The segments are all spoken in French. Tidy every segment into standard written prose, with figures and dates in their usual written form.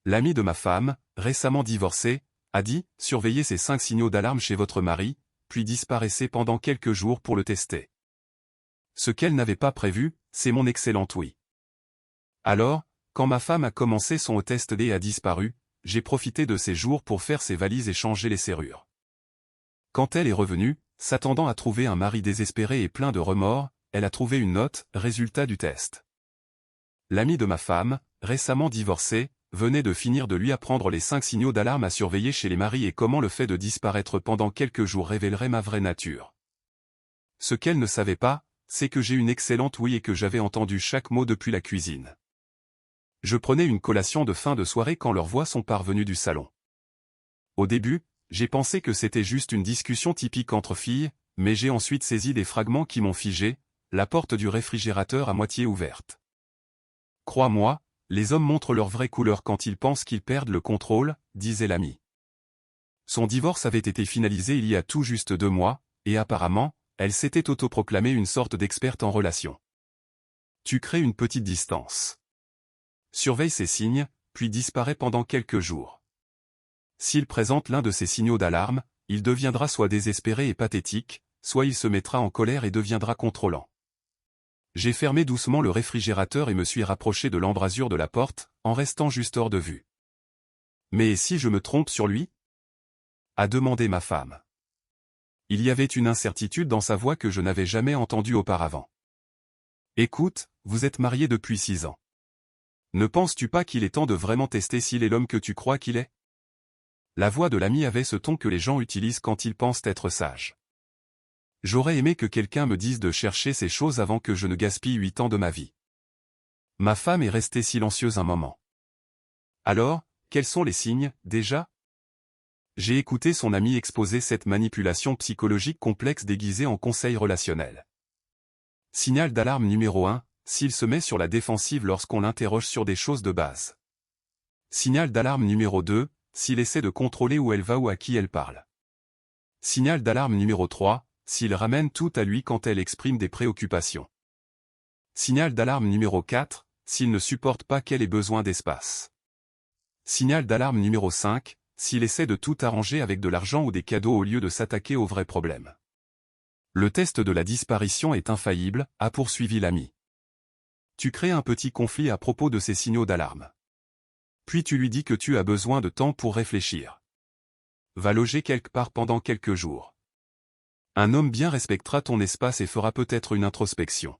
L'ami de ma femme, récemment divorcée, a dit « Surveillez ces 5 signaux d'alarme chez votre mari », puis disparaissez pendant quelques jours pour le tester. Ce qu'elle n'avait pas prévu, c'est mon excellent oui. Alors, quand ma femme a commencé son test et a disparu, j'ai profité de ces jours pour faire ses valises et changer les serrures. Quand elle est revenue, s'attendant à trouver un mari désespéré et plein de remords, elle a trouvé une note, résultat du test. L'ami de ma femme, récemment divorcée, venait de finir de lui apprendre les 5 signaux d'alarme à surveiller chez les maris et comment le fait de disparaître pendant quelques jours révélerait ma vraie nature. Ce qu'elle ne savait pas, c'est que j'ai une excellente ouïe et que j'avais entendu chaque mot depuis la cuisine. Je prenais une collation de fin de soirée quand leurs voix sont parvenues du salon. Au début, j'ai pensé que c'était juste une discussion typique entre filles, mais j'ai ensuite saisi des fragments qui m'ont figé, la porte du réfrigérateur à moitié ouverte. Crois-moi, les hommes montrent leur vraie couleur quand ils pensent qu'ils perdent le contrôle, disait l'ami. Son divorce avait été finalisé il y a tout juste 2 mois, et apparemment, elle s'était autoproclamée une sorte d'experte en relations. Tu crées une petite distance. Surveille ces signes, puis disparaît pendant quelques jours. S'il présente l'un de ces signaux d'alarme, il deviendra soit désespéré et pathétique, soit il se mettra en colère et deviendra contrôlant. J'ai fermé doucement le réfrigérateur et me suis rapproché de l'embrasure de la porte, en restant juste hors de vue. Mais si je me trompe sur lui ? A demandé ma femme. Il y avait une incertitude dans sa voix que je n'avais jamais entendue auparavant. Écoute, vous êtes mariés depuis 6 ans. Ne penses-tu pas qu'il est temps de vraiment tester s'il est l'homme que tu crois qu'il est ? La voix de l'ami avait ce ton que les gens utilisent quand ils pensent être sages. J'aurais aimé que quelqu'un me dise de chercher ces choses avant que je ne gaspille 8 ans de ma vie. Ma femme est restée silencieuse un moment. Alors, quels sont les signes, déjà ? J'ai écouté son ami exposer cette manipulation psychologique complexe déguisée en conseil relationnel. Signal d'alarme numéro 1, s'il se met sur la défensive lorsqu'on l'interroge sur des choses de base. Signal d'alarme numéro 2, s'il essaie de contrôler où elle va ou à qui elle parle. Signal d'alarme numéro 3, s'il ramène tout à lui quand elle exprime des préoccupations. Signal d'alarme numéro 4, s'il ne supporte pas qu'elle ait besoin d'espace. Signal d'alarme numéro 5, s'il essaie de tout arranger avec de l'argent ou des cadeaux au lieu de s'attaquer aux vrais problèmes. Le test de la disparition est infaillible, a poursuivi l'ami. Tu crées un petit conflit à propos de ces signaux d'alarme. Puis tu lui dis que tu as besoin de temps pour réfléchir. Va loger quelque part pendant quelques jours. Un homme bien respectera ton espace et fera peut-être une introspection.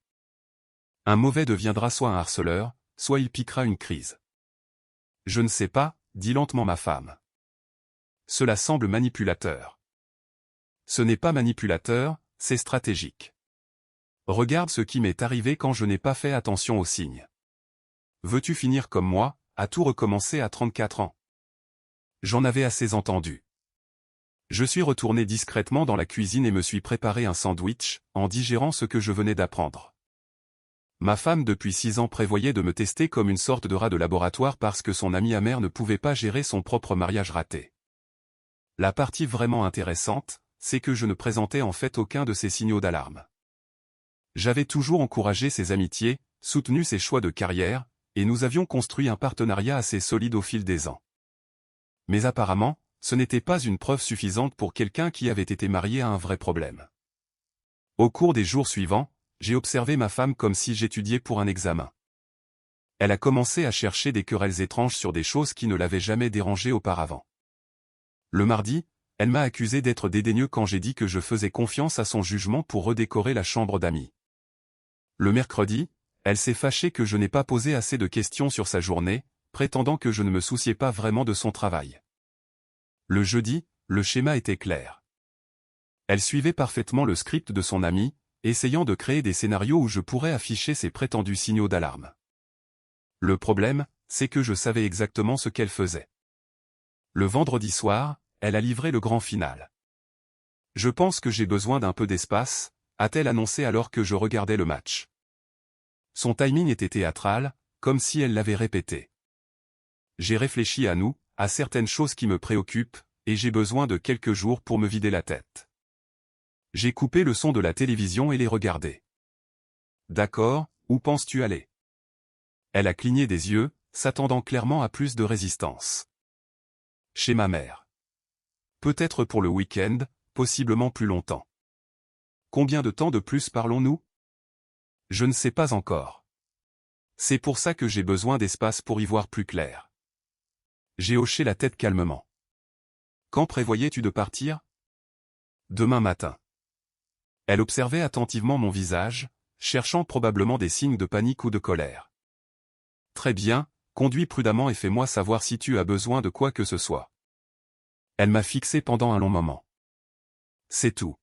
Un mauvais deviendra soit un harceleur, soit il piquera une crise. Je ne sais pas, dit lentement ma femme. Cela semble manipulateur. Ce n'est pas manipulateur, c'est stratégique. Regarde ce qui m'est arrivé quand je n'ai pas fait attention aux signes. Veux-tu finir comme moi, à tout recommencer à 34 ans ? J'en avais assez entendu. Je suis retourné discrètement dans la cuisine et me suis préparé un sandwich, en digérant ce que je venais d'apprendre. Ma femme depuis 6 ans prévoyait de me tester comme une sorte de rat de laboratoire parce que son amie amère ne pouvait pas gérer son propre mariage raté. La partie vraiment intéressante, c'est que je ne présentais en fait aucun de ces signaux d'alarme. J'avais toujours encouragé ses amitiés, soutenu ses choix de carrière, et nous avions construit un partenariat assez solide au fil des ans. Mais apparemment, ce n'était pas une preuve suffisante pour quelqu'un qui avait été marié à un vrai problème. Au cours des jours suivants, j'ai observé ma femme comme si j'étudiais pour un examen. Elle a commencé à chercher des querelles étranges sur des choses qui ne l'avaient jamais dérangée auparavant. Le mardi, elle m'a accusé d'être dédaigneux quand j'ai dit que je faisais confiance à son jugement pour redécorer la chambre d'amis. Le mercredi, elle s'est fâchée que je n'ai pas posé assez de questions sur sa journée, prétendant que je ne me souciais pas vraiment de son travail. Le jeudi, le schéma était clair. Elle suivait parfaitement le script de son ami, essayant de créer des scénarios où je pourrais afficher ses prétendus signaux d'alarme. Le problème, c'est que je savais exactement ce qu'elle faisait. Le vendredi soir, elle a livré le grand final. Je pense que j'ai besoin d'un peu d'espace, a-t-elle annoncé alors que je regardais le match. Son timing était théâtral, comme si elle l'avait répété. J'ai réfléchi à nous, à certaines choses qui me préoccupent, et j'ai besoin de quelques jours pour me vider la tête. J'ai coupé le son de la télévision et les regardé. D'accord, où penses-tu aller ? Elle a cligné des yeux, s'attendant clairement à plus de résistance. Chez ma mère. Peut-être pour le week-end, possiblement plus longtemps. Combien de temps de plus parlons-nous? Je ne sais pas encore. C'est pour ça que j'ai besoin d'espace pour y voir plus clair. J'ai hoché la tête calmement. Quand prévoyais-tu de partir? Demain matin. Elle observait attentivement mon visage, cherchant probablement des signes de panique ou de colère. Très bien, conduis prudemment et fais-moi savoir si tu as besoin de quoi que ce soit. Elle m'a fixé pendant un long moment. C'est tout.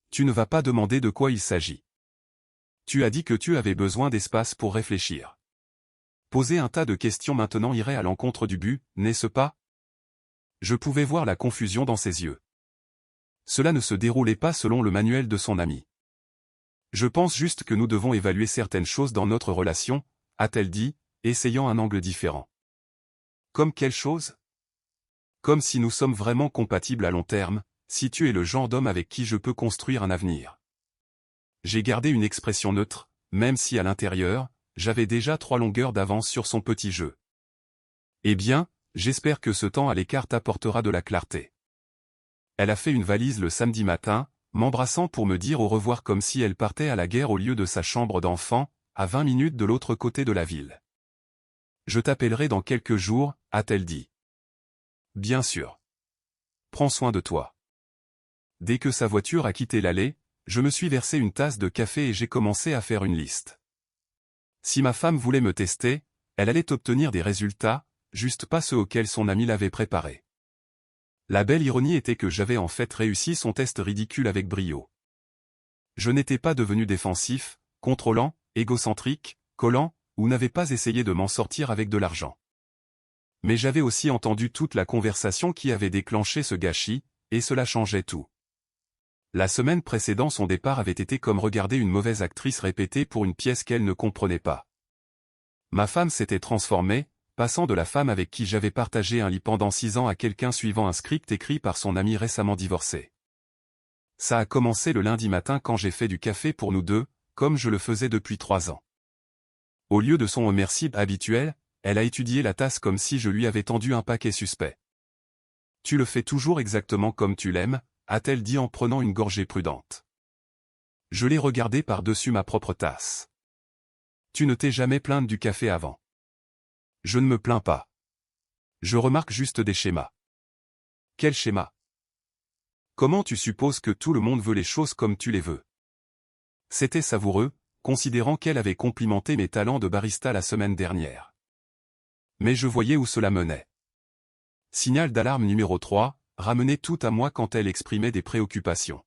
Tu ne vas pas demander de quoi il s'agit. Tu as dit que tu avais besoin d'espace pour réfléchir. Poser un tas de questions maintenant irait à l'encontre du but, n'est-ce pas? Je pouvais voir la confusion dans ses yeux. Cela ne se déroulait pas selon le manuel de son ami. Je pense juste que nous devons évaluer certaines choses dans notre relation, a-t-elle dit, essayant un angle différent. Comme quelle chose? Comme si nous sommes vraiment compatibles à long terme, si tu es le genre d'homme avec qui je peux construire un avenir. J'ai gardé une expression neutre, même si à l'intérieur, j'avais déjà 3 longueurs d'avance sur son petit jeu. Eh bien, j'espère que ce temps à l'écart t'apportera de la clarté. Elle a fait une valise le samedi matin, m'embrassant pour me dire au revoir comme si elle partait à la guerre au lieu de sa chambre d'enfant, à 20 minutes de l'autre côté de la ville. Je t'appellerai dans quelques jours, a-t-elle dit. Bien sûr. Prends soin de toi. Dès que sa voiture a quitté l'allée, je me suis versé une tasse de café et j'ai commencé à faire une liste. Si ma femme voulait me tester, elle allait obtenir des résultats, juste pas ceux auxquels son ami l'avait préparé. La belle ironie était que j'avais en fait réussi son test ridicule avec brio. Je n'étais pas devenu défensif, contrôlant, égocentrique, collant, ou n'avais pas essayé de m'en sortir avec de l'argent. Mais j'avais aussi entendu toute la conversation qui avait déclenché ce gâchis, et cela changeait tout. La semaine précédant son départ avait été comme regarder une mauvaise actrice répéter pour une pièce qu'elle ne comprenait pas. Ma femme s'était transformée, passant de la femme avec qui j'avais partagé un lit pendant 6 ans à quelqu'un suivant un script écrit par son ami récemment divorcé. Ça a commencé le lundi matin quand j'ai fait du café pour nous deux, comme je le faisais depuis 3 ans. Au lieu de son oh merci habituel, elle a étudié la tasse comme si je lui avais tendu un paquet suspect. Tu le fais toujours exactement comme tu l'aimes, a-t-elle dit en prenant une gorgée prudente. Je l'ai regardé par-dessus ma propre tasse. Tu ne t'es jamais plainte du café avant. Je ne me plains pas. Je remarque juste des schémas. Quel schéma? Comment tu supposes que tout le monde veut les choses comme tu les veux? C'était savoureux, considérant qu'elle avait complimenté mes talents de barista la semaine dernière. Mais je voyais où cela menait. Signal d'alarme numéro 3, ramener tout à moi quand elle exprimait des préoccupations.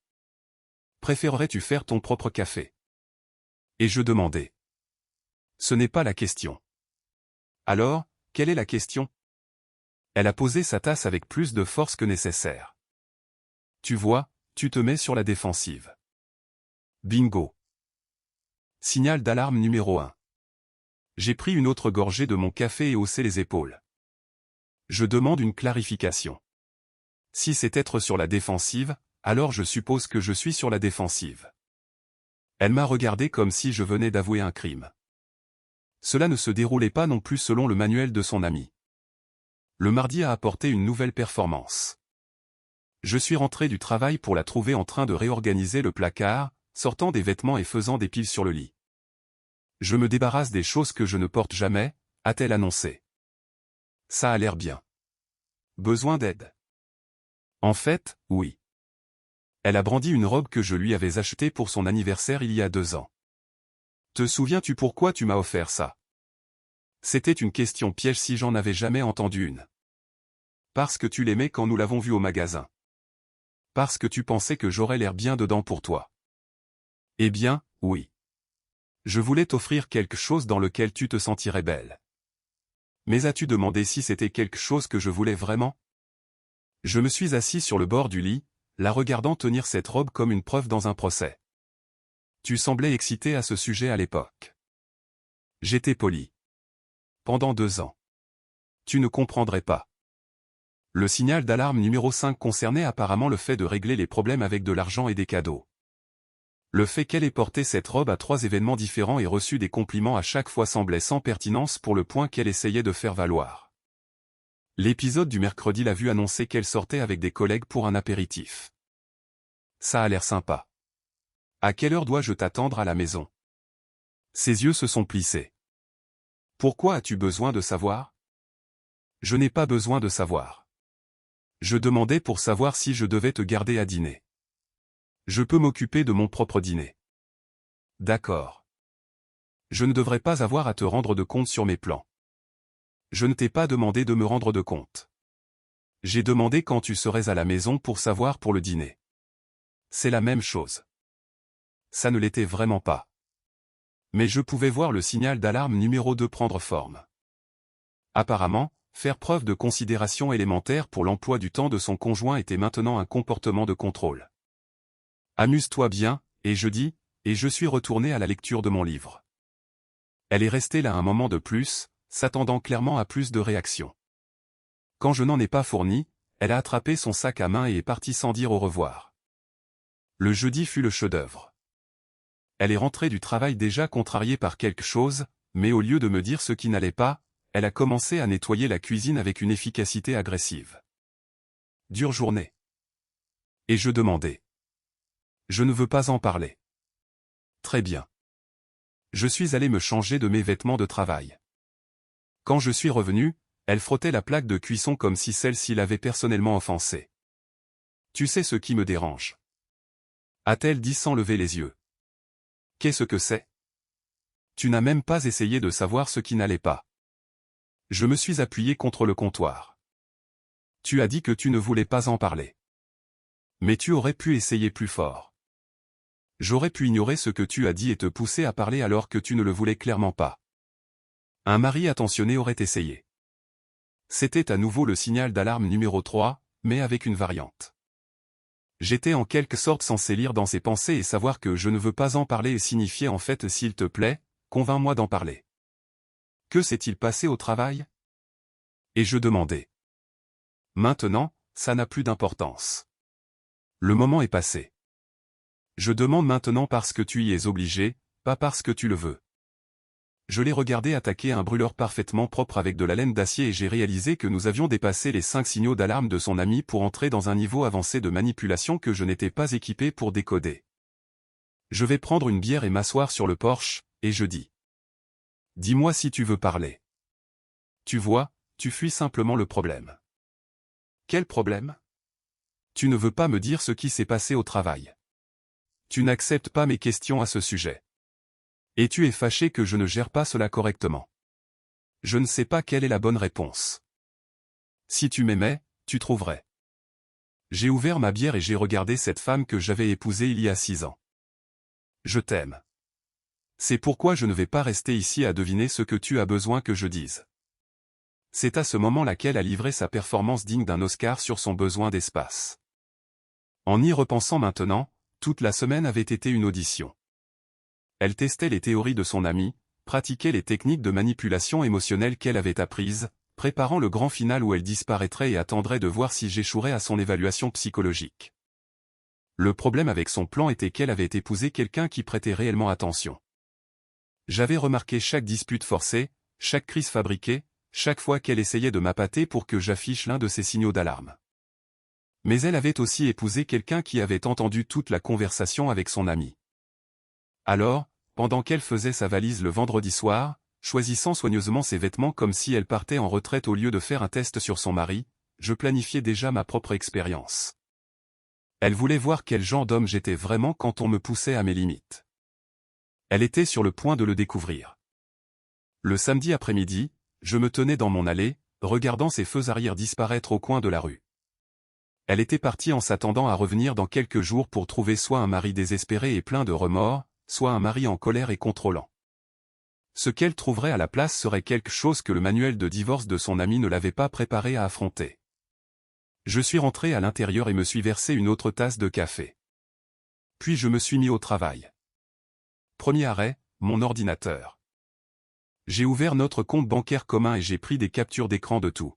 Préférerais-tu faire ton propre café? Et je demandais. Ce n'est pas la question. Alors, quelle est la question? Elle a posé sa tasse avec plus de force que nécessaire. Tu vois, tu te mets sur la défensive. Bingo. Signal d'alarme numéro 1. J'ai pris une autre gorgée de mon café et haussé les épaules. Je demande une clarification. Si c'est être sur la défensive, alors je suppose que je suis sur la défensive. Elle m'a regardé comme si je venais d'avouer un crime. Cela ne se déroulait pas non plus selon le manuel de son ami. Le mardi a apporté une nouvelle performance. Je suis rentré du travail pour la trouver en train de réorganiser le placard, sortant des vêtements et faisant des piles sur le lit. Je me débarrasse des choses que je ne porte jamais, a-t-elle annoncé. Ça a l'air bien. Besoin d'aide? En fait, oui. Elle a brandi une robe que je lui avais achetée pour son anniversaire il y a 2 ans. Te souviens-tu pourquoi tu m'as offert ça? C'était une question piège si j'en avais jamais entendu une. Parce que tu l'aimais quand nous l'avons vu au magasin. Parce que tu pensais que j'aurais l'air bien dedans pour toi. Eh bien, oui. Je voulais t'offrir quelque chose dans lequel tu te sentirais belle. Mais as-tu demandé si c'était quelque chose que je voulais vraiment? Je me suis assis sur le bord du lit, la regardant tenir cette robe comme une preuve dans un procès. Tu semblais excité à ce sujet à l'époque. J'étais poli. Pendant 2 ans. Tu ne comprendrais pas. Le signal d'alarme numéro 5 concernait apparemment le fait de régler les problèmes avec de l'argent et des cadeaux. Le fait qu'elle ait porté cette robe à 3 événements différents et reçu des compliments à chaque fois semblait sans pertinence pour le point qu'elle essayait de faire valoir. L'épisode du mercredi l'a vu annoncer qu'elle sortait avec des collègues pour un apéritif. Ça a l'air sympa. À quelle heure dois-je t'attendre à la maison? Ses yeux se sont plissés. Pourquoi as-tu besoin de savoir? Je n'ai pas besoin de savoir. Je demandais pour savoir si je devais te garder à dîner. Je peux m'occuper de mon propre dîner. D'accord. Je ne devrais pas avoir à te rendre de compte sur mes plans. Je ne t'ai pas demandé de me rendre de compte. J'ai demandé quand tu serais à la maison pour savoir pour le dîner. C'est la même chose. Ça ne l'était vraiment pas. Mais je pouvais voir le signal d'alarme numéro 2 prendre forme. Apparemment, faire preuve de considération élémentaire pour l'emploi du temps de son conjoint était maintenant un comportement de contrôle. Amuse-toi bien, et je suis retourné à la lecture de mon livre. Elle est restée là un moment de plus, s'attendant clairement à plus de réactions. Quand je n'en ai pas fourni, elle a attrapé son sac à main et est partie sans dire au revoir. Le jeudi fut le chef-d'œuvre. Elle est rentrée du travail déjà contrariée par quelque chose, mais au lieu de me dire ce qui n'allait pas, elle a commencé à nettoyer la cuisine avec une efficacité agressive. Dure journée. Et je demandais. Je ne veux pas en parler. Très bien. Je suis allé me changer de mes vêtements de travail. Quand je suis revenu, elle frottait la plaque de cuisson comme si celle-ci l'avait personnellement offensée. Tu sais ce qui me dérange? A-t-elle dit sans lever les yeux. Qu'est-ce que c'est? Tu n'as même pas essayé de savoir ce qui n'allait pas. Je me suis appuyé contre le comptoir. Tu as dit que tu ne voulais pas en parler. Mais tu aurais pu essayer plus fort. J'aurais pu ignorer ce que tu as dit et te pousser à parler alors que tu ne le voulais clairement pas. Un mari attentionné aurait essayé. C'était à nouveau le signal d'alarme numéro 3, mais avec une variante. J'étais en quelque sorte censé lire dans ses pensées et savoir que je ne veux pas en parler et signifiait en fait s'il te plaît, convainc-moi d'en parler. Que s'est-il passé au travail? Et je demandais. Maintenant, ça n'a plus d'importance. Le moment est passé. Je demande maintenant parce que tu y es obligé, pas parce que tu le veux. Je l'ai regardé attaquer un brûleur parfaitement propre avec de la laine d'acier et j'ai réalisé que nous avions dépassé les 5 signaux d'alarme de son ami pour entrer dans un niveau avancé de manipulation que je n'étais pas équipé pour décoder. Je vais prendre une bière et m'asseoir sur le porche, et je dis. Dis-moi si tu veux parler. Tu vois, tu fuis simplement le problème. Quel problème? Tu ne veux pas me dire ce qui s'est passé au travail. Tu n'acceptes pas mes questions à ce sujet. Et tu es fâché que je ne gère pas cela correctement. Je ne sais pas quelle est la bonne réponse. Si tu m'aimais, tu trouverais. J'ai ouvert ma bière et j'ai regardé cette femme que j'avais épousée il y a 6 ans. Je t'aime. C'est pourquoi je ne vais pas rester ici à deviner ce que tu as besoin que je dise. C'est à ce moment-là qu'elle a livré sa performance digne d'un Oscar sur son besoin d'espace. En y repensant maintenant, toute la semaine avait été une audition. Elle testait les théories de son ami, pratiquait les techniques de manipulation émotionnelle qu'elle avait apprises, préparant le grand final où elle disparaîtrait et attendrait de voir si j'échouerais à son évaluation psychologique. Le problème avec son plan était qu'elle avait épousé quelqu'un qui prêtait réellement attention. J'avais remarqué chaque dispute forcée, chaque crise fabriquée, chaque fois qu'elle essayait de m'appâter pour que j'affiche l'un de ses signaux d'alarme. Mais elle avait aussi épousé quelqu'un qui avait entendu toute la conversation avec son ami. Alors, pendant qu'elle faisait sa valise le vendredi soir, choisissant soigneusement ses vêtements comme si elle partait en retraite au lieu de faire un test sur son mari, je planifiais déjà ma propre expérience. Elle voulait voir quel genre d'homme j'étais vraiment quand on me poussait à mes limites. Elle était sur le point de le découvrir. Le samedi après-midi, je me tenais dans mon allée, regardant ses feux arrière disparaître au coin de la rue. Elle était partie en s'attendant à revenir dans quelques jours pour trouver soit un mari désespéré et plein de remords, soit un mari en colère et contrôlant. Ce qu'elle trouverait à la place serait quelque chose que le manuel de divorce de son ami ne l'avait pas préparé à affronter. Je suis rentré à l'intérieur et me suis versé une autre tasse de café. Puis je me suis mis au travail. Premier arrêt, mon ordinateur. J'ai ouvert notre compte bancaire commun et j'ai pris des captures d'écran de tout.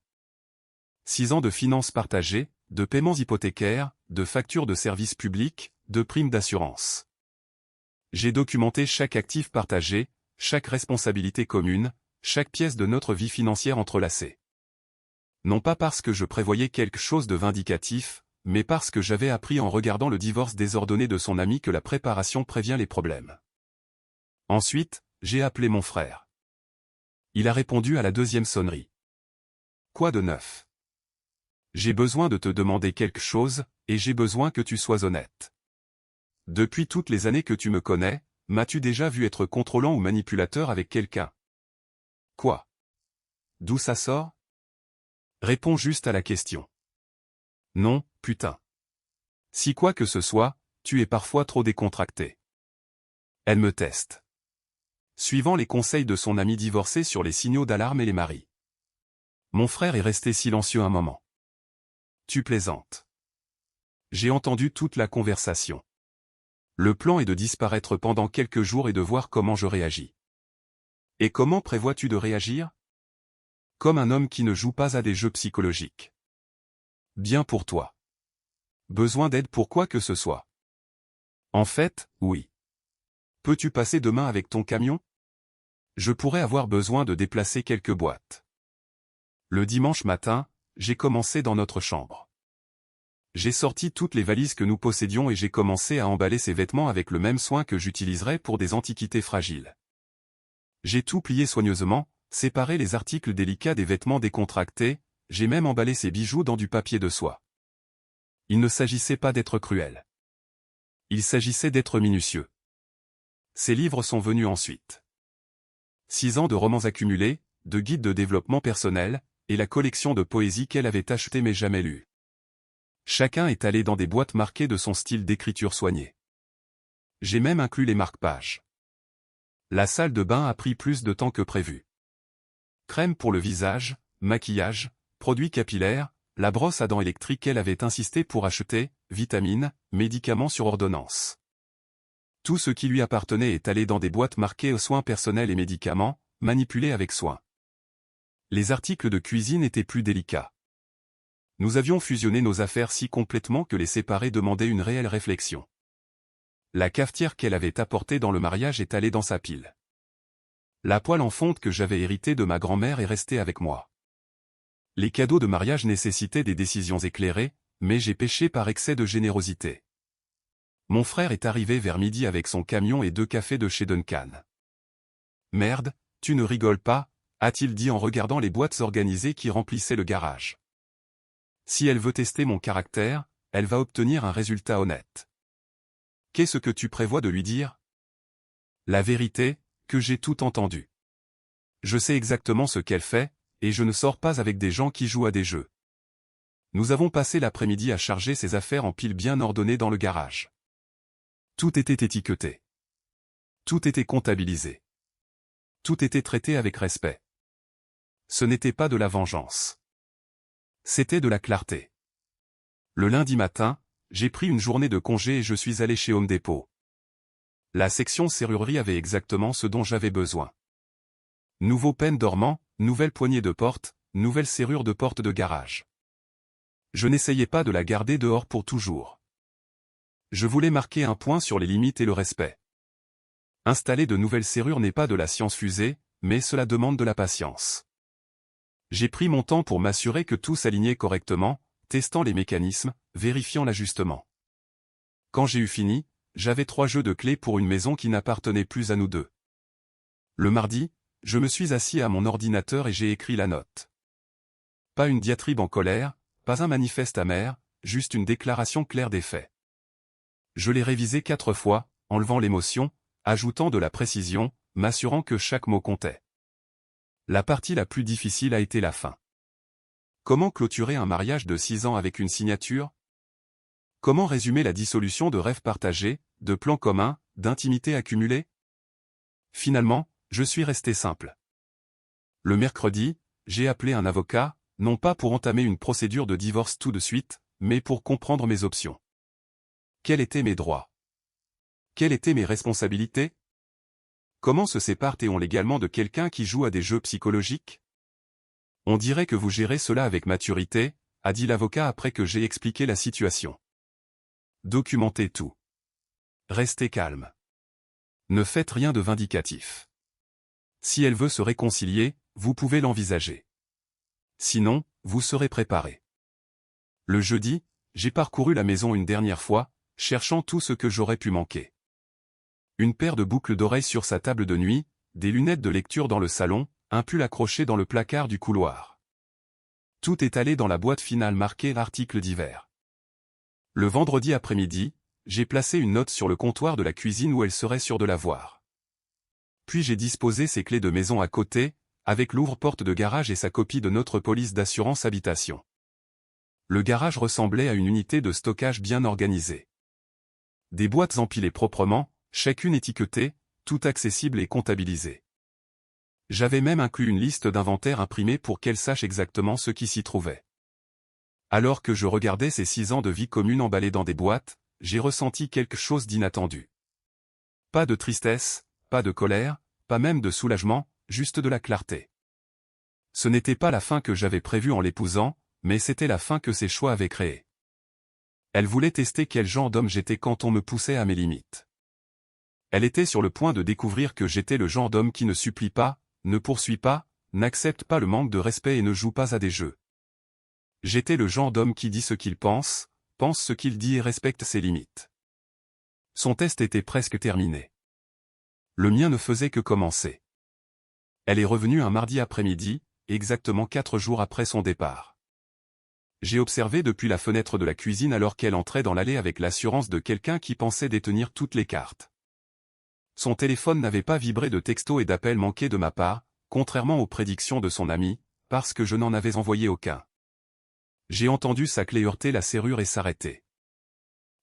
6 ans de finances partagées, de paiements hypothécaires, de factures de services publics, de primes d'assurance. J'ai documenté chaque actif partagé, chaque responsabilité commune, chaque pièce de notre vie financière entrelacée. Non pas parce que je prévoyais quelque chose de vindicatif, mais parce que j'avais appris en regardant le divorce désordonné de son ami que la préparation prévient les problèmes. Ensuite, j'ai appelé mon frère. Il a répondu à la deuxième sonnerie. Quoi de neuf? J'ai besoin de te demander quelque chose, et j'ai besoin que tu sois honnête. Depuis toutes les années que tu me connais, m'as-tu déjà vu être contrôlant ou manipulateur avec quelqu'un? Quoi? D'où ça sort? Réponds juste à la question. Non, putain. Si quoi que ce soit, tu es parfois trop décontracté. Elle me teste. Suivant les conseils de son ami divorcé sur les signaux d'alarme et les maris. Mon frère est resté silencieux un moment. Tu plaisantes. J'ai entendu toute la conversation. Le plan est de disparaître pendant quelques jours et de voir comment je réagis. Et comment prévois-tu de réagir? Comme un homme qui ne joue pas à des jeux psychologiques. Bien pour toi. Besoin d'aide pour quoi que ce soit? En fait, oui. Peux-tu passer demain avec ton camion? Je pourrais avoir besoin de déplacer quelques boîtes. Le dimanche matin, j'ai commencé dans notre chambre. J'ai sorti toutes les valises que nous possédions et j'ai commencé à emballer ces vêtements avec le même soin que j'utiliserais pour des antiquités fragiles. J'ai tout plié soigneusement, séparé les articles délicats des vêtements décontractés, j'ai même emballé ces bijoux dans du papier de soie. Il ne s'agissait pas d'être cruel. Il s'agissait d'être minutieux. Ces livres sont venus ensuite. 6 ans de romans accumulés, de guides de développement personnel, et la collection de poésie qu'elle avait achetée mais jamais lue. Chacun est allé dans des boîtes marquées de son style d'écriture soigné. J'ai même inclus les marque-pages. La salle de bain a pris plus de temps que prévu. Crème pour le visage, maquillage, produits capillaires, la brosse à dents électrique qu'elle avait insisté pour acheter, vitamines, médicaments sur ordonnance. Tout ce qui lui appartenait est allé dans des boîtes marquées aux soins personnels et médicaments, manipulés avec soin. Les articles de cuisine étaient plus délicats. Nous avions fusionné nos affaires si complètement que les séparer demandait une réelle réflexion. La cafetière qu'elle avait apportée dans le mariage est allée dans sa pile. La poêle en fonte que j'avais héritée de ma grand-mère est restée avec moi. Les cadeaux de mariage nécessitaient des décisions éclairées, mais j'ai péché par excès de générosité. Mon frère est arrivé vers midi avec son camion et 2 cafés de chez Duncan. Merde, tu ne rigoles pas, a-t-il dit en regardant les boîtes organisées qui remplissaient le garage. Si elle veut tester mon caractère, elle va obtenir un résultat honnête. Qu'est-ce que tu prévois de lui dire? La vérité, que j'ai tout entendu. Je sais exactement ce qu'elle fait, et je ne sors pas avec des gens qui jouent à des jeux. Nous avons passé l'après-midi à charger ses affaires en piles bien ordonnées dans le garage. Tout était étiqueté. Tout était comptabilisé. Tout était traité avec respect. Ce n'était pas de la vengeance. C'était de la clarté. Le lundi matin, j'ai pris une journée de congé et je suis allé chez Home Depot. La section serrurerie avait exactement ce dont j'avais besoin. Nouveau pêne dormant, nouvelle poignée de porte, nouvelle serrure de porte de garage. Je n'essayais pas de la garder dehors pour toujours. Je voulais marquer un point sur les limites et le respect. Installer de nouvelles serrures n'est pas de la science fusée, mais cela demande de la patience. J'ai pris mon temps pour m'assurer que tout s'alignait correctement, testant les mécanismes, vérifiant l'ajustement. Quand j'ai eu fini, j'avais 3 jeux de clés pour une maison qui n'appartenait plus à nous deux. Le mardi, je me suis assis à mon ordinateur et j'ai écrit la note. Pas une diatribe en colère, pas un manifeste amer, juste une déclaration claire des faits. Je l'ai révisé 4 fois, enlevant l'émotion, ajoutant de la précision, m'assurant que chaque mot comptait. La partie la plus difficile a été la fin. Comment clôturer un mariage de 6 ans avec une signature? Comment résumer la dissolution de rêves partagés, de plans communs, d'intimité accumulée? Finalement, je suis resté simple. Le mercredi, j'ai appelé un avocat, non pas pour entamer une procédure de divorce tout de suite, mais pour comprendre mes options. Quels étaient mes droits? Quelles étaient mes responsabilités? Comment se sépare-t-on légalement de quelqu'un qui joue à des jeux psychologiques? On dirait que vous gérez cela avec maturité, a dit l'avocat après que j'ai expliqué la situation. Documentez tout. Restez calme. Ne faites rien de vindicatif. Si elle veut se réconcilier, vous pouvez l'envisager. Sinon, vous serez préparé. Le jeudi, j'ai parcouru la maison une dernière fois, cherchant tout ce que j'aurais pu manquer. Une paire de boucles d'oreilles sur sa table de nuit, des lunettes de lecture dans le salon, un pull accroché dans le placard du couloir. Tout est allé dans la boîte finale marquée articles divers. Le vendredi après-midi, j'ai placé une note sur le comptoir de la cuisine où elle serait sûre de la voir. Puis j'ai disposé ses clés de maison à côté, avec l'ouvre-porte de garage et sa copie de notre police d'assurance habitation. Le garage ressemblait à une unité de stockage bien organisée. Des boîtes empilées proprement, chacune étiquetée, tout accessible et comptabilisé. J'avais même inclus une liste d'inventaire imprimée pour qu'elle sache exactement ce qui s'y trouvait. Alors que je regardais ces 6 ans de vie commune emballés dans des boîtes, j'ai ressenti quelque chose d'inattendu. Pas de tristesse, pas de colère, pas même de soulagement, juste de la clarté. Ce n'était pas la fin que j'avais prévue en l'épousant, mais c'était la fin que ses choix avaient créée. Elle voulait tester quel genre d'homme j'étais quand on me poussait à mes limites. Elle était sur le point de découvrir que j'étais le genre d'homme qui ne supplie pas, ne poursuit pas, n'accepte pas le manque de respect et ne joue pas à des jeux. J'étais le genre d'homme qui dit ce qu'il pense ce qu'il dit et respecte ses limites. Son test était presque terminé. Le mien ne faisait que commencer. Elle est revenue un mardi après-midi, exactement 4 jours après son départ. J'ai observé depuis la fenêtre de la cuisine alors qu'elle entrait dans l'allée avec l'assurance de quelqu'un qui pensait détenir toutes les cartes. Son téléphone n'avait pas vibré de textos et d'appels manqués de ma part, contrairement aux prédictions de son ami, parce que je n'en avais envoyé aucun. J'ai entendu sa clé heurter la serrure et s'arrêter.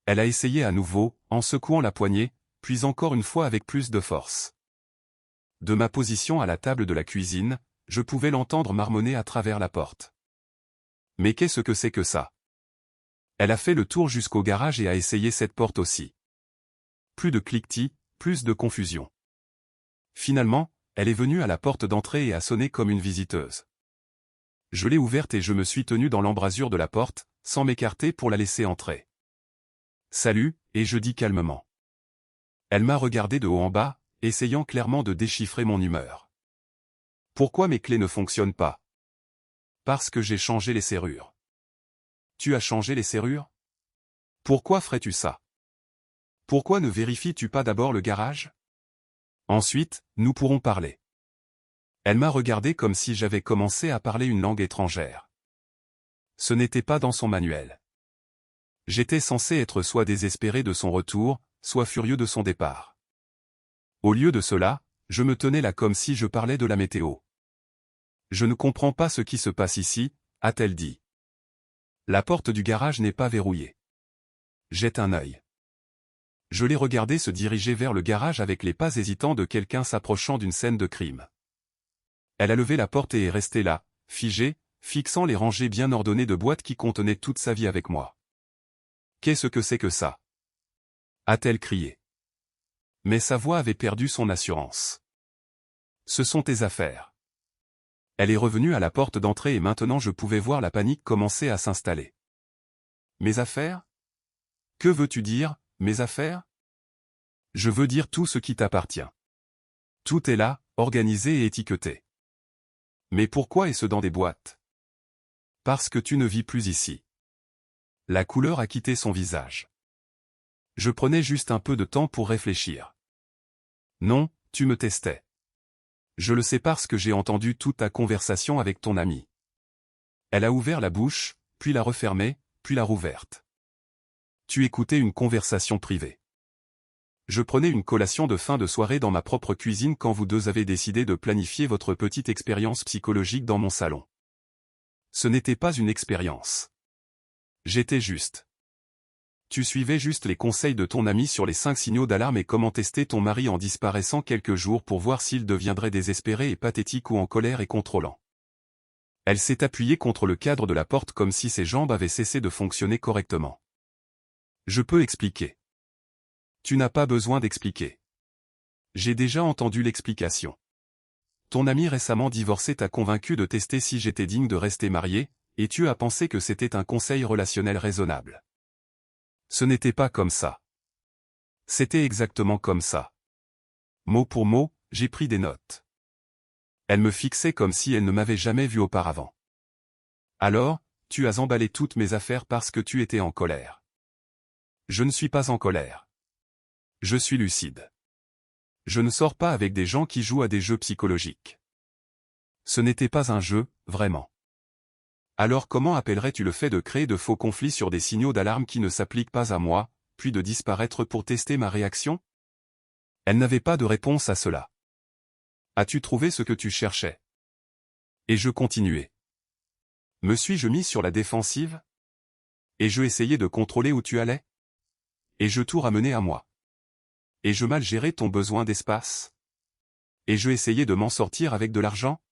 Elle a essayé à nouveau, en secouant la poignée, puis encore une fois avec plus de force. De ma position à la table de la cuisine, je pouvais l'entendre marmonner à travers la porte. Mais qu'est-ce que c'est que ça? Elle a fait le tour jusqu'au garage et a essayé cette porte aussi. Plus de cliquetis, plus de confusion. Finalement, elle est venue à la porte d'entrée et a sonné comme une visiteuse. Je l'ai ouverte et je me suis tenu dans l'embrasure de la porte, sans m'écarter pour la laisser entrer. « Salut », et je dis calmement. Elle m'a regardé de haut en bas, essayant clairement de déchiffrer mon humeur. « Pourquoi mes clés ne fonctionnent pas ? » « Parce que j'ai changé les serrures. »« Tu as changé les serrures ? Pourquoi ferais-tu ça ? Pourquoi ne vérifies-tu pas d'abord le garage ? Ensuite, nous pourrons parler. » Elle m'a regardé comme si j'avais commencé à parler une langue étrangère. Ce n'était pas dans son manuel. J'étais censé être soit désespéré de son retour, soit furieux de son départ. Au lieu de cela, je me tenais là comme si je parlais de la météo. « Je ne comprends pas ce qui se passe ici », a-t-elle dit. La porte du garage n'est pas verrouillée. Jette un œil. Je l'ai regardé se diriger vers le garage avec les pas hésitants de quelqu'un s'approchant d'une scène de crime. Elle a levé la porte et est restée là, figée, fixant les rangées bien ordonnées de boîtes qui contenaient toute sa vie avec moi. « Qu'est-ce que c'est que ça ? » a-t-elle crié. Mais sa voix avait perdu son assurance. « Ce sont tes affaires. » Elle est revenue à la porte d'entrée et maintenant je pouvais voir la panique commencer à s'installer. « Mes affaires ? Que veux-tu dire, mes affaires ? Je veux dire tout ce qui t'appartient. Tout est là, organisé et étiqueté. Mais pourquoi est-ce dans des boîtes ? Parce que tu ne vis plus ici. La couleur a quitté son visage. Je prenais juste un peu de temps pour réfléchir. Non, tu me testais. Je le sais parce que j'ai entendu toute ta conversation avec ton ami. Elle a ouvert la bouche, puis l'a refermée, puis l'a rouverte. Tu écoutais une conversation privée. Je prenais une collation de fin de soirée dans ma propre cuisine quand vous deux avez décidé de planifier votre petite expérience psychologique dans mon salon. Ce n'était pas une expérience. J'étais juste. Tu suivais juste les conseils de ton ami sur les 5 signaux d'alarme et comment tester ton mari en disparaissant quelques jours pour voir s'il deviendrait désespéré et pathétique ou en colère et contrôlant. Elle s'est appuyée contre le cadre de la porte comme si ses jambes avaient cessé de fonctionner correctement. Je peux expliquer. Tu n'as pas besoin d'expliquer. J'ai déjà entendu l'explication. Ton ami récemment divorcé t'a convaincu de tester si j'étais digne de rester marié, et tu as pensé que c'était un conseil relationnel raisonnable. Ce n'était pas comme ça. C'était exactement comme ça. Mot pour mot, j'ai pris des notes. Elle me fixait comme si elle ne m'avait jamais vu auparavant. Alors, tu as emballé toutes mes affaires parce que tu étais en colère. Je ne suis pas en colère. Je suis lucide. Je ne sors pas avec des gens qui jouent à des jeux psychologiques. Ce n'était pas un jeu, vraiment. Alors comment appellerais-tu le fait de créer de faux conflits sur des signaux d'alarme qui ne s'appliquent pas à moi, puis de disparaître pour tester ma réaction? Elle n'avait pas de réponse à cela. As-tu trouvé ce que tu cherchais? Et je continuais. Me suis-je mis sur la défensive? Et je essayais de contrôler où tu allais? Et je tout ramenais à moi. Et je mal gérais ton besoin d'espace? Et je essayais de m'en sortir avec de l'argent?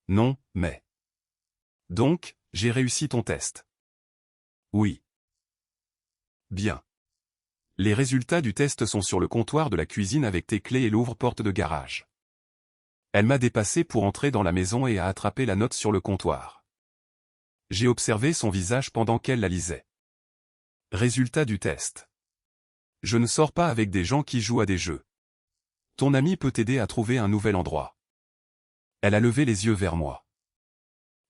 Non, mais... Donc, j'ai réussi ton test. Oui. Bien. Les résultats du test sont sur le comptoir de la cuisine avec tes clés et l'ouvre-porte de garage. Elle m'a dépassé pour entrer dans la maison et a attrapé la note sur le comptoir. J'ai observé son visage pendant qu'elle la lisait. Résultat du test. Je ne sors pas avec des gens qui jouent à des jeux. Ton ami peut t'aider à trouver un nouvel endroit. Elle a levé les yeux vers moi.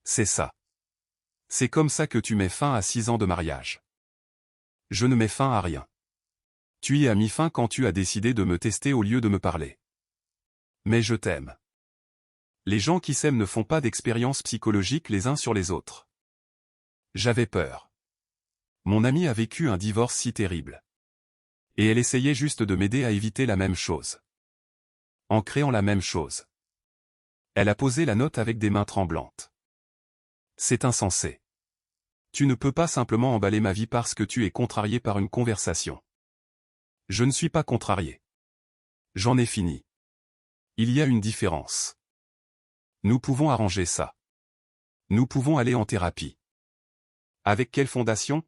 C'est ça. C'est comme ça que tu mets fin à 6 ans de mariage. Je ne mets fin à rien. Tu y as mis fin quand tu as décidé de me tester au lieu de me parler. Mais je t'aime. Les gens qui s'aiment ne font pas d'expériences psychologiques les uns sur les autres. J'avais peur. Mon amie a vécu un divorce si terrible. Et elle essayait juste de m'aider à éviter la même chose. En créant la même chose. Elle a posé la note avec des mains tremblantes. C'est insensé. Tu ne peux pas simplement emballer ma vie parce que tu es contrarié par une conversation. Je ne suis pas contrarié. J'en ai fini. Il y a une différence. Nous pouvons arranger ça. Nous pouvons aller en thérapie. Avec quelle fondation?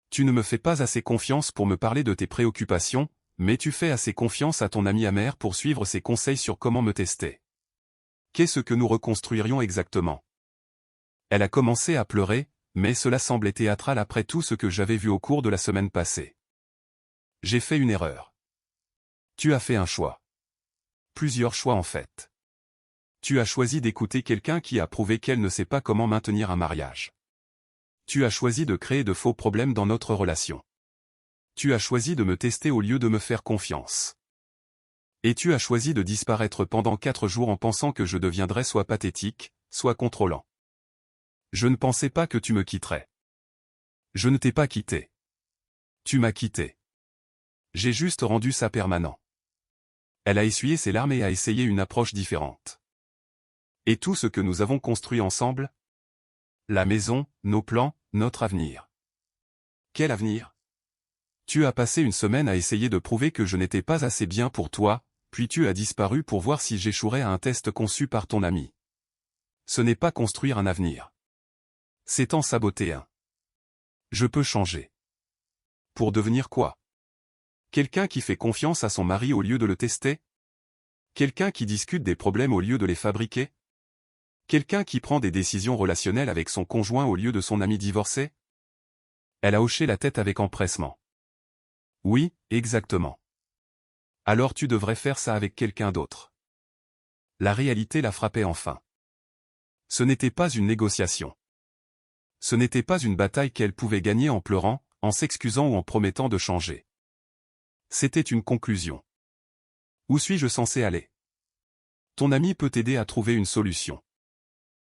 Tu ne me fais pas assez confiance pour me parler de tes préoccupations, mais tu fais assez confiance à ton ami amer pour suivre ses conseils sur comment me tester. Qu'est-ce que nous reconstruirions exactement? Elle a commencé à pleurer, mais cela semblait théâtral après tout ce que j'avais vu au cours de la semaine passée. J'ai fait une erreur. Tu as fait un choix. Plusieurs choix en fait. Tu as choisi d'écouter quelqu'un qui a prouvé qu'elle ne sait pas comment maintenir un mariage. Tu as choisi de créer de faux problèmes dans notre relation. Tu as choisi de me tester au lieu de me faire confiance. Et tu as choisi de disparaître pendant 4 jours en pensant que je deviendrais soit pathétique, soit contrôlant. Je ne pensais pas que tu me quitterais. Je ne t'ai pas quitté. Tu m'as quitté. J'ai juste rendu ça permanent. Elle a essuyé ses larmes et a essayé une approche différente. Et tout ce que nous avons construit ensemble? La maison, nos plans, notre avenir. Quel avenir? Tu as passé une semaine à essayer de prouver que je n'étais pas assez bien pour toi, puis tu as disparu pour voir si j'échouerais à un test conçu par ton ami. Ce n'est pas construire un avenir. C'est en saboter un. Je peux changer. Pour devenir quoi? Quelqu'un qui fait confiance à son mari au lieu de le tester? Quelqu'un qui discute des problèmes au lieu de les fabriquer? Quelqu'un qui prend des décisions relationnelles avec son conjoint au lieu de son ami divorcé? Elle a hoché la tête avec empressement. Oui, exactement. Alors tu devrais faire ça avec quelqu'un d'autre. La réalité la frappait enfin. Ce n'était pas une négociation. Ce n'était pas une bataille qu'elle pouvait gagner en pleurant, en s'excusant ou en promettant de changer. C'était une conclusion. Où suis-je censé aller? Ton ami peut t'aider à trouver une solution.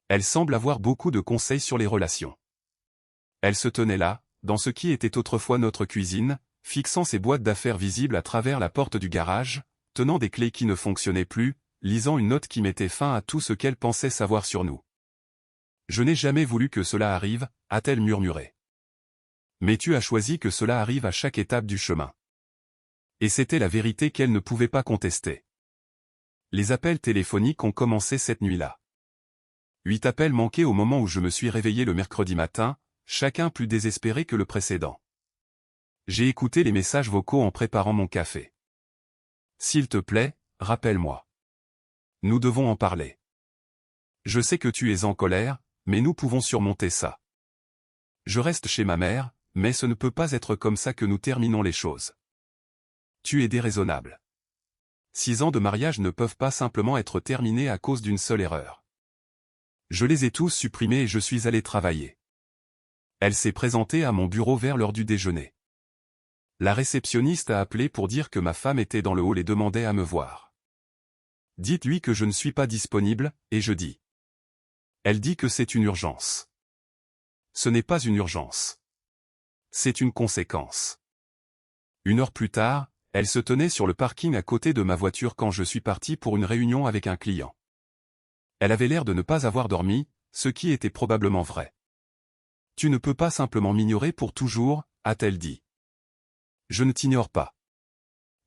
Elle semble avoir beaucoup de conseils sur les relations. Elle se tenait là, dans ce qui était autrefois notre cuisine, fixant ses boîtes d'affaires visibles à travers la porte du garage, tenant des clés qui ne fonctionnaient plus, lisant une note qui mettait fin à tout ce qu'elle pensait savoir sur nous. Je n'ai jamais voulu que cela arrive, a-t-elle murmuré. Mais tu as choisi que cela arrive à chaque étape du chemin. Et c'était la vérité qu'elle ne pouvait pas contester. Les appels téléphoniques ont commencé cette nuit-là. 8 appels manqués au moment où je me suis réveillé le mercredi matin, chacun plus désespéré que le précédent. J'ai écouté les messages vocaux en préparant mon café. S'il te plaît, rappelle-moi. Nous devons en parler. Je sais que tu es en colère, mais nous pouvons surmonter ça. Je reste chez ma mère, mais ce ne peut pas être comme ça que nous terminons les choses. Tu es déraisonnable. 6 ans de mariage ne peuvent pas simplement être terminés à cause d'une seule erreur. Je les ai tous supprimés et je suis allé travailler. Elle s'est présentée à mon bureau vers l'heure du déjeuner. La réceptionniste a appelé pour dire que ma femme était dans le hall et demandait à me voir. Dites-lui que je ne suis pas disponible, et je dis. Elle dit que c'est une urgence. Ce n'est pas une urgence. C'est une conséquence. 1 heure plus tard, elle se tenait sur le parking à côté de ma voiture quand je suis parti pour une réunion avec un client. Elle avait l'air de ne pas avoir dormi, ce qui était probablement vrai. Tu ne peux pas simplement m'ignorer pour toujours, a-t-elle dit. Je ne t'ignore pas.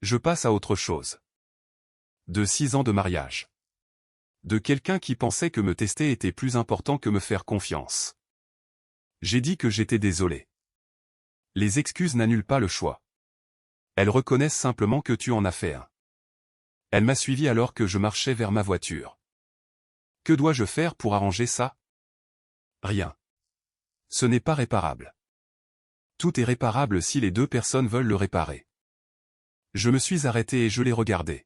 Je passe à autre chose. De 6 ans de mariage. De quelqu'un qui pensait que me tester était plus important que me faire confiance. J'ai dit que j'étais désolé. Les excuses n'annulent pas le choix. Elles reconnaissent simplement que tu en as fait un. Elle m'a suivi alors que je marchais vers ma voiture. Que dois-je faire pour arranger ça? Rien. Ce n'est pas réparable. Tout est réparable si les 2 personnes veulent le réparer. Je me suis arrêté et je l'ai regardé.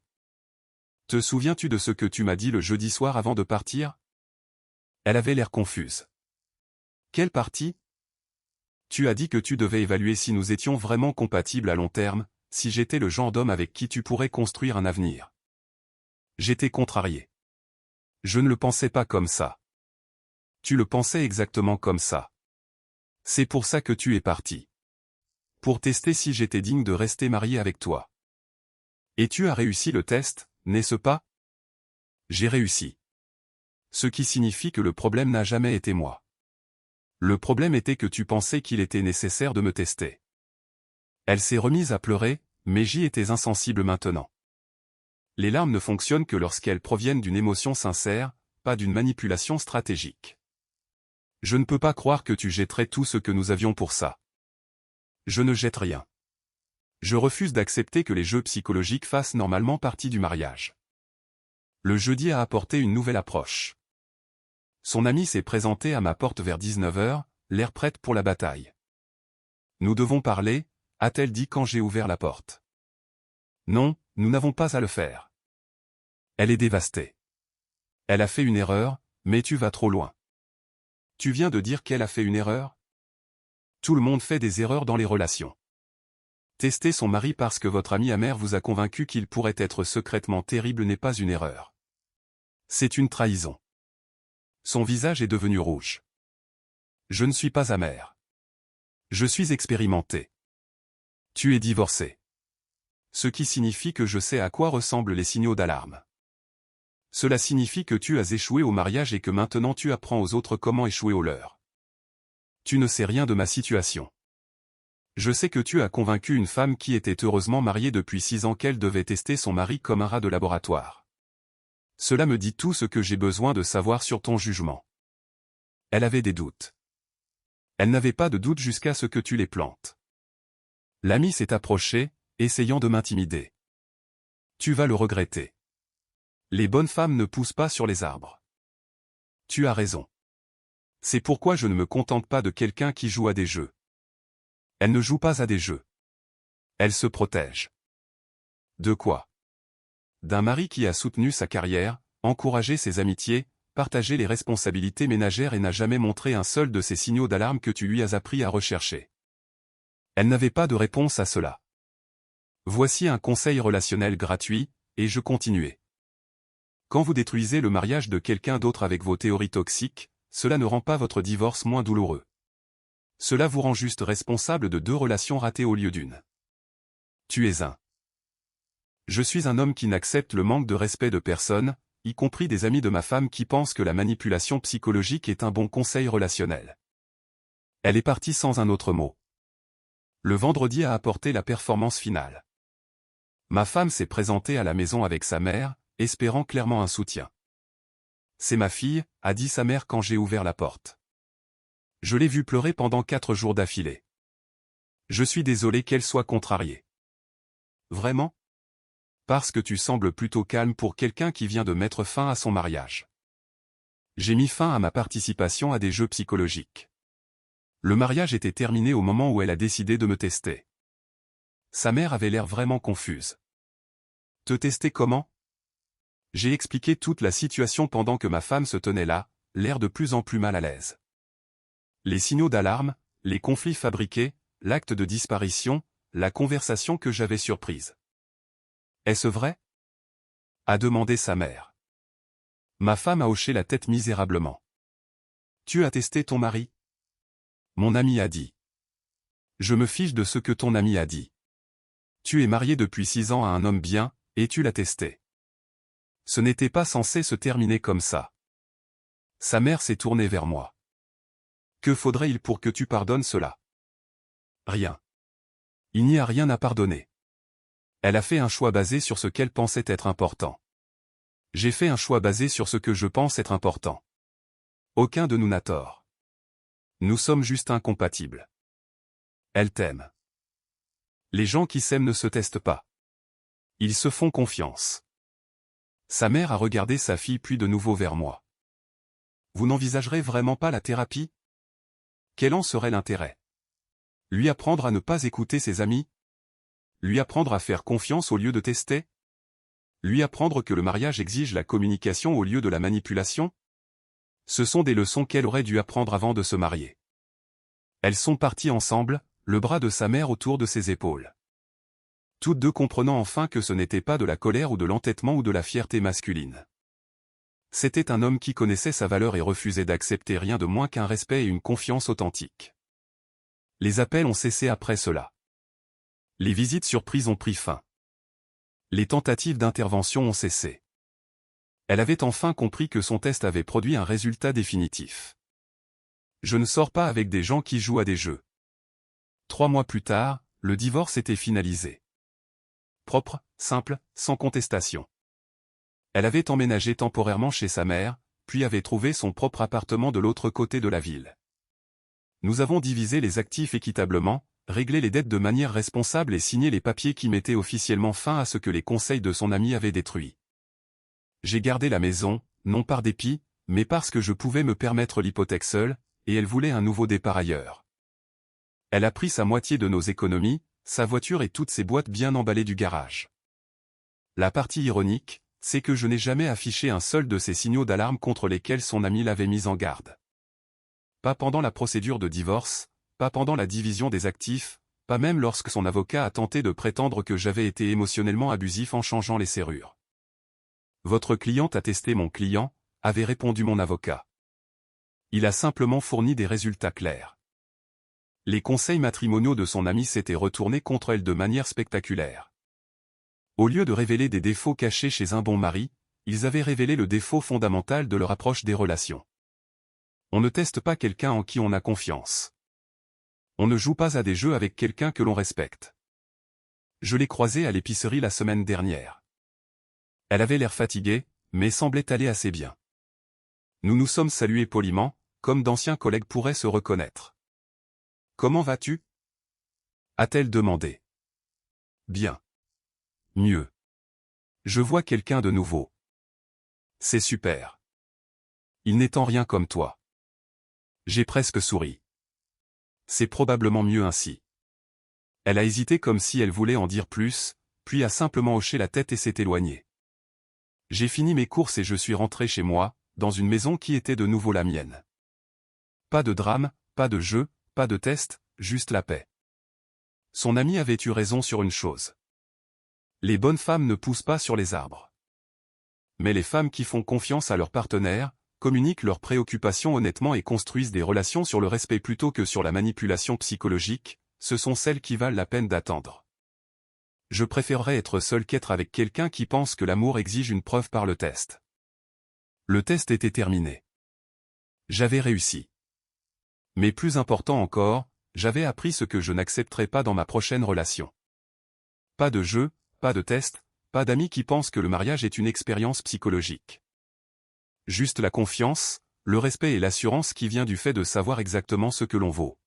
Te souviens-tu de ce que tu m'as dit le jeudi soir avant de partir? Elle avait l'air confuse. Quelle partie? Tu as dit que tu devais évaluer si nous étions vraiment compatibles à long terme, si j'étais le genre d'homme avec qui tu pourrais construire un avenir. J'étais contrarié. Je ne le pensais pas comme ça. Tu le pensais exactement comme ça. C'est pour ça que tu es parti. Pour tester si j'étais digne de rester marié avec toi. Et tu as réussi le test, n'est-ce pas? J'ai réussi. Ce qui signifie que le problème n'a jamais été moi. Le problème était que tu pensais qu'il était nécessaire de me tester. Elle s'est remise à pleurer, mais j'y étais insensible maintenant. Les larmes ne fonctionnent que lorsqu'elles proviennent d'une émotion sincère, pas d'une manipulation stratégique. Je ne peux pas croire que tu jetterais tout ce que nous avions pour ça. Je ne jette rien. Je refuse d'accepter que les jeux psychologiques fassent normalement partie du mariage. Le jeudi a apporté une nouvelle approche. Son ami s'est présenté à ma porte vers 19 h, l'air prête pour la bataille. Nous devons parler, a-t-elle dit quand j'ai ouvert la porte. Non, nous n'avons pas à le faire. Elle est dévastée. Elle a fait une erreur, mais tu vas trop loin. Tu viens de dire qu'elle a fait une erreur? Tout le monde fait des erreurs dans les relations. Tester son mari parce que votre ami amer vous a convaincu qu'il pourrait être secrètement terrible n'est pas une erreur. C'est une trahison. Son visage est devenu rouge. Je ne suis pas amer. Je suis expérimenté. Tu es divorcé. Ce qui signifie que je sais à quoi ressemblent les signaux d'alarme. Cela signifie que tu as échoué au mariage et que maintenant tu apprends aux autres comment échouer au leur. Tu ne sais rien de ma situation. Je sais que tu as convaincu une femme qui était heureusement mariée depuis 6 ans qu'elle devait tester son mari comme un rat de laboratoire. Cela me dit tout ce que j'ai besoin de savoir sur ton jugement. Elle avait des doutes. Elle n'avait pas de doute jusqu'à ce que tu les plantes. L'ami s'est approché, essayant de m'intimider. Tu vas le regretter. Les bonnes femmes ne poussent pas sur les arbres. Tu as raison. C'est pourquoi je ne me contente pas de quelqu'un qui joue à des jeux. Elle ne joue pas à des jeux. Elle se protège. De quoi? D'un mari qui a soutenu sa carrière, encouragé ses amitiés, partagé les responsabilités ménagères et n'a jamais montré un seul de ces signaux d'alarme que tu lui as appris à rechercher. Elle n'avait pas de réponse à cela. Voici un conseil relationnel gratuit, et je continuais. Quand vous détruisez le mariage de quelqu'un d'autre avec vos théories toxiques, cela ne rend pas votre divorce moins douloureux. Cela vous rend juste responsable de 2 relations ratées au lieu d'une. Tu es un. Je suis un homme qui n'accepte le manque de respect de personne, y compris des amis de ma femme qui pensent que la manipulation psychologique est un bon conseil relationnel. Elle est partie sans un autre mot. Le vendredi a apporté la performance finale. Ma femme s'est présentée à la maison avec sa mère, espérant clairement un soutien. C'est ma fille, a dit sa mère quand j'ai ouvert la porte. Je l'ai vue pleurer pendant 4 jours d'affilée. Je suis désolé qu'elle soit contrariée. Vraiment? Parce que tu sembles plutôt calme pour quelqu'un qui vient de mettre fin à son mariage. J'ai mis fin à ma participation à des jeux psychologiques. Le mariage était terminé au moment où elle a décidé de me tester. Sa mère avait l'air vraiment confuse. Te tester comment? J'ai expliqué toute la situation pendant que ma femme se tenait là, l'air de plus en plus mal à l'aise. Les signaux d'alarme, les conflits fabriqués, l'acte de disparition, la conversation que j'avais surprise. Est-ce vrai? A demandé sa mère. Ma femme a hoché la tête misérablement. Tu as testé ton mari? Mon ami a dit. Je me fiche de ce que ton ami a dit. Tu es marié depuis 6 ans à un homme bien, et tu l'as testé. Ce n'était pas censé se terminer comme ça. Sa mère s'est tournée vers moi. Que faudrait-il pour que tu pardonnes cela? Rien. Il n'y a rien à pardonner. Elle a fait un choix basé sur ce qu'elle pensait être important. J'ai fait un choix basé sur ce que je pense être important. Aucun de nous n'a tort. Nous sommes juste incompatibles. Elle t'aime. Les gens qui s'aiment ne se testent pas. Ils se font confiance. Sa mère a regardé sa fille puis de nouveau vers moi. Vous n'envisagerez vraiment pas la thérapie? Quel en serait l'intérêt? Lui apprendre à ne pas écouter ses amis? Lui apprendre à faire confiance au lieu de tester? Lui apprendre que le mariage exige la communication au lieu de la manipulation? Ce sont des leçons qu'elle aurait dû apprendre avant de se marier. Elles sont parties ensemble, le bras de sa mère autour de ses épaules. Toutes deux comprenant enfin que ce n'était pas de la colère ou de l'entêtement ou de la fierté masculine. C'était un homme qui connaissait sa valeur et refusait d'accepter rien de moins qu'un respect et une confiance authentique. Les appels ont cessé après cela. Les visites surprises ont pris fin. Les tentatives d'intervention ont cessé. Elle avait enfin compris que son test avait produit un résultat définitif. Je ne sors pas avec des gens qui jouent à des jeux. 3 mois plus tard, le divorce était finalisé. Propre, simple, sans contestation. Elle avait emménagé temporairement chez sa mère, puis avait trouvé son propre appartement de l'autre côté de la ville. Nous avons divisé les actifs équitablement, réglé les dettes de manière responsable et signé les papiers qui mettaient officiellement fin à ce que les conseils de son ami avaient détruit. J'ai gardé la maison, non par dépit, mais parce que je pouvais me permettre l'hypothèque seule, et elle voulait un nouveau départ ailleurs. Elle a pris sa moitié de nos économies, sa voiture et toutes ses boîtes bien emballées du garage. La partie ironique, c'est que je n'ai jamais affiché un seul de ces signaux d'alarme contre lesquels son ami l'avait mise en garde. Pas pendant la procédure de divorce, pas pendant la division des actifs, pas même lorsque son avocat a tenté de prétendre que j'avais été émotionnellement abusif en changeant les serrures. Votre cliente a testé mon client, avait répondu mon avocat. Il a simplement fourni des résultats clairs. Les conseils matrimoniaux de son ami s'étaient retournés contre elle de manière spectaculaire. Au lieu de révéler des défauts cachés chez un bon mari, ils avaient révélé le défaut fondamental de leur approche des relations. On ne teste pas quelqu'un en qui on a confiance. On ne joue pas à des jeux avec quelqu'un que l'on respecte. Je l'ai croisée à l'épicerie la semaine dernière. Elle avait l'air fatiguée, mais semblait aller assez bien. Nous nous sommes salués poliment, comme d'anciens collègues pourraient se reconnaître. « Comment vas-tu » a-t-elle demandé. « Bien. Mieux. Je vois quelqu'un de nouveau. C'est super. Il n'est en rien comme toi. » J'ai presque souri. C'est probablement mieux ainsi. Elle a hésité comme si elle voulait en dire plus, puis a simplement hoché la tête et s'est éloignée. J'ai fini mes courses et je suis rentré chez moi, dans une maison qui était de nouveau la mienne. Pas de drame, pas de jeu, pas de test, juste la paix. Son ami avait eu raison sur une chose. Les bonnes femmes ne poussent pas sur les arbres. Mais les femmes qui font confiance à leur partenaire, communiquent leurs préoccupations honnêtement et construisent des relations sur le respect plutôt que sur la manipulation psychologique, ce sont celles qui valent la peine d'attendre. Je préférerais être seul qu'être avec quelqu'un qui pense que l'amour exige une preuve par le test. Le test était terminé. J'avais réussi. Mais plus important encore, j'avais appris ce que je n'accepterais pas dans ma prochaine relation. Pas de jeu, pas de test, pas d'amis qui pensent que le mariage est une expérience psychologique. Juste la confiance, le respect et l'assurance qui vient du fait de savoir exactement ce que l'on vaut.